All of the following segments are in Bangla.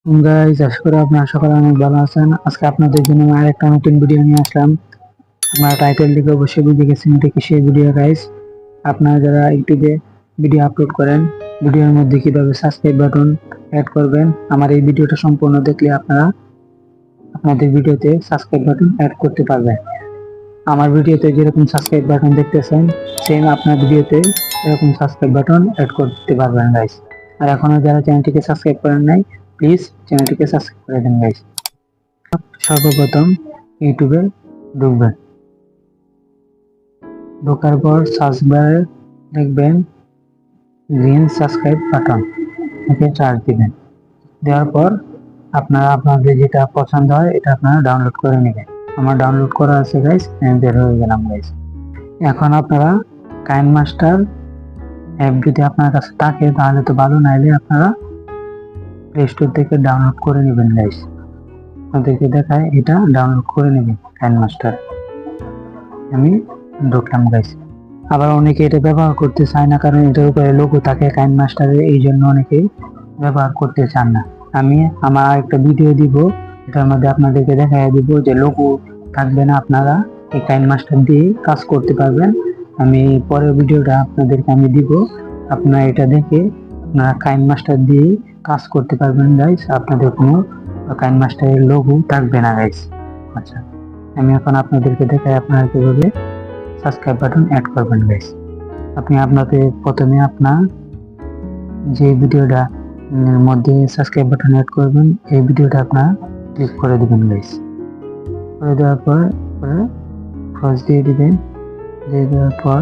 গাইজ আশা করি আপনারা সকলে অনেক ভালো আছেন। আজকে আপনাদের জন্য আমি আরেকটা নতুন ভিডিও নিয়ে আসলাম। আপনারা টাইটেল দেখে অবশ্যই বুঝে গেছেন এটা কিসের ভিডিও গাইজ। আপনারা যারা ইউটিউবে ভিডিও আপলোড করেন, ভিডিওর মধ্যে কিভাবে সাবস্ক্রাইব বাটন অ্যাড করবেন, আমার এই ভিডিওটা সম্পূর্ণ দেখলে আপনারা আপনাদের ভিডিওতে সাবস্ক্রাইব বাটন অ্যাড করতে পারবেন। আমার ভিডিওতে যেরকম সাবস্ক্রাইব বাটন দেখতেছেন, সেম আপনার ভিডিওতে এরকম সাবস্ক্রাইব বাটন অ্যাড করতে পারবেন গাইজ। আর এখনো যারা চ্যানেলটিকে সাবস্ক্রাইব করেন নাই, প্লিজ চ্যানেলটিকে সাবস্ক্রাইব করে দেন গাইজ। সর্বপ্রথম ইউটিউবে ঢুকবেন, ঢোকার পর সার্চ বারে লিখবেন গ্রিন সাবস্ক্রাইব বাটন, ওকে চার্জ দিবেন। দেওয়ার পর আপনারা আপনাদের যেটা পছন্দ হয় এটা আপনারা ডাউনলোড করে নেবেন। আমার ডাউনলোড করা আছে গাইজ, আমি বের হয়ে গেলাম গাইজ। এখন আপনারা কাইনমাস্টার অ্যাপ যদি আপনার কাছে থাকে তাহলে তো ভালো, নাইলে আপনারা প্লে স্টোর থেকে ডাউনলোড করে নেবেন গাইজ। আপনাদেরকে দেখায় এটা ডাউনলোড করে নেবেন কাইনমাস্টার। আমি ঢুকলাম গাইজ। আবার অনেকে এটা ব্যবহার করতে চায় না, কারণ এটার উপরে লোগো থাকে কাইনমাস্টারের, এই জন্য অনেকে ব্যবহার করতে চান না। আমি আমার একটা ভিডিও দিব, এটার মধ্যে আপনাদেরকে দেখাই দিব যে লোগো থাকবে না, আপনারা এই কাইনমাস্টার দিয়ে কাজ করতে পারবেন। আমি পরের ভিডিওটা আপনাদেরকে আমি দিব, আপনারা এটা দেখে আপনারা কাইনমাস্টার দিয়ে কাজ করতে পারবেন গাইজ। আপনাদের কোনো কাইনমাস্টারের লোগো থাকবে না গাইজ। আচ্ছা, আমি এখন আপনাদেরকে দেখাই আপনারা কিভাবে সাবস্ক্রাইব বাটন অ্যাড করবেন গাইজ। আপনি আপনাদের প্রথমে আপনার যে ভিডিওটা মধ্যে সাবস্ক্রাইব বাটন অ্যাড করবেন, এই ভিডিওটা আপনার ক্লিক করে দিবেন গাইজ। করে দেওয়ার পর ক্রস দিয়ে দিবেন। দিয়ে দেওয়ার পর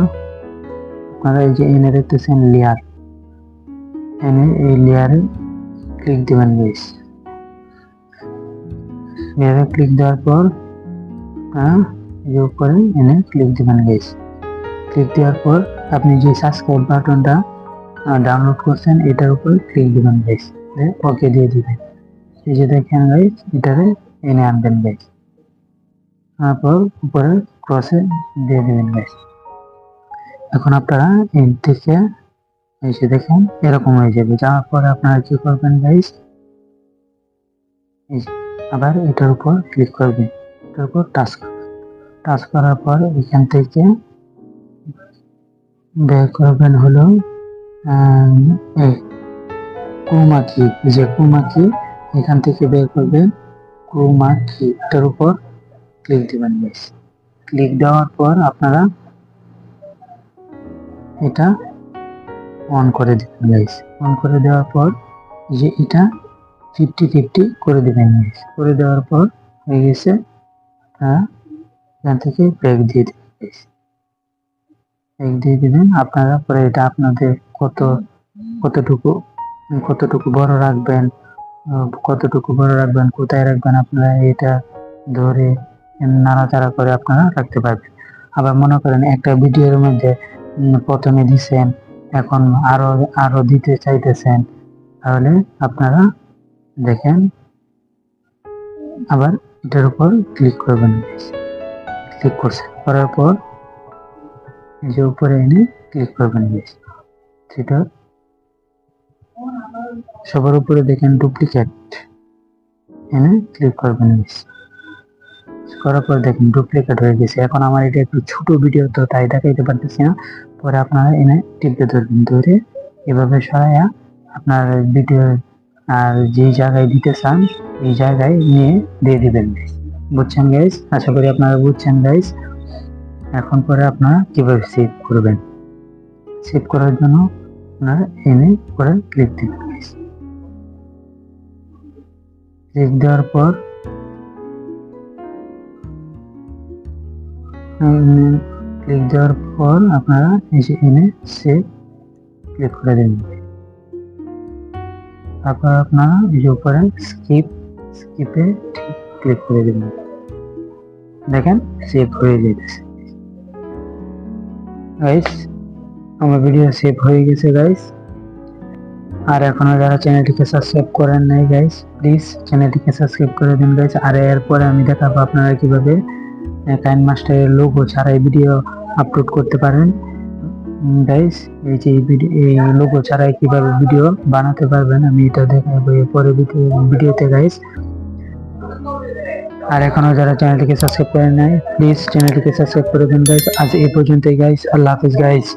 আপনারা এই যে এনে দেখতেছেন লেয়ার, এনে এই লেয়ারে ক্লিক দিবেন গাইজ। লেয়ারে ক্লিক দেওয়ার পর এই উপরে এনে ক্লিক দিবেন গাইজ। ক্লিক দেওয়ার পর আপনি যে সাবস্ক্রাইব বাটনটা ডাউনলোড করছেন এটার উপর ক্লিক দিবেন গাইজ, ওকে দিয়ে দিবেন। এই যে দেখেন গাইজ, এটারে এনে আনবেন গাইজ। তারপর উপরে ক্রসে দিয়ে দিবেন গাইজ। এখন আপনারা এর থেকে এসে দেখেন এরকম হয়ে যাবে। যাওয়ার পর আপনারা কি করবেন গাইজ, আবার এটার উপর ক্লিক করবেন, এটার উপর টাচ করার পর এখান থেকে বের করবেন হলো ক্রোমা কি, যে ক্রোমা কি এখান থেকে বের করবেন ক্রোমা কি, এটার উপর ক্লিক দিবেন গাইস। ক্লিক দেওয়ার পর আপনারা এটা অন করে দিবেন গাইস। অন করে দেওয়ার পর যে এটা 50-50 করে দিবেন গাইস। করে দেওয়ার পর হয়ে গেছে, এখান থেকে ব্যাক দিয়ে দিবেন গাইস। ব্যাক দিয়ে দিবেন। আপনারা পরে এটা আপনাদের কতটুকু বড় রাখবেন, কোথায় রাখবেন, আপনারা এটা ধরে নাড়াচাড়া করে আপনারা রাখতে পারবেন। আবার মনে করেন একটা ভিডিওর মধ্যে প্রথমে দিচ্ছেন, এখন আরো দিতে চাইতেছেন, তাহলে আপনারা দেখেন আবার এটার উপর ক্লিক করবেন। ক্লিক করার পর যে উপরে এনে ক্লিক করবেন। সেটা সবার উপরে দেখেন ডুপ্লিকেট, এনে ক্লিক করবেন। করার পর দেখেন ডুপ্লিকেট হয়ে গেছে। এখন আমার এটা একটু ছোট ভিডিও তো তাই দেখাইতে পারতেছি না। পরে আপনারা এনে টিপে ধরবেন, ধরে এভাবে সরাইয়া আপনার ভিডিও আর যে জায়গায় দিতে চান এই জায়গায় নিয়ে দিয়ে দিবেন। বুঝছেন গাইস? আশা করি আপনারা বুঝছেন গাইস। এখন পরে আপনারা কিভাবে সেভ করবেন, সেভ করার জন্য আপনারা এনে পরে ক্লিক দিবেন। ক্লিক দেওয়ার পর আপনারা এসে এনে সেভ ক্লিক করে দেবেন। তারপর আপনারা এই যে উপরে স্কিপে ক্লিক করে দেবেন। দেখেন সেভ হয়ে যেতেছে গাইস। আমার ভিডিও সেভ হয়ে গেছে গাইস। আর এখনো যারা চ্যানেলটিকে সাবস্ক্রাইব করেন নাই গাইস, প্লিজ চ্যানেলটিকে সাবস্ক্রাইব করে দিন গাইস। আর এরপরে আমি দেখাবো আপনারা কিভাবে কাইনমাস্টারের লোগো ছাড়াই ভিডিও আপলোড করতে পারেন। গাইস এই যে এই লোগো ছাড়া কিভাবে ভিডিও বানাতে পারবেন আমি এটা দেখাবো পরে ভিডিওতে গাইস। আর এখনো যারা চ্যানেলটিকে সাবস্ক্রাইব করেন নাই প্লিজ চ্যানেলটিকে সাবস্ক্রাইব করে দিন গাইস। আজ এই পর্যন্তই গাইস, আল্লাহ হাফেজ গাইস।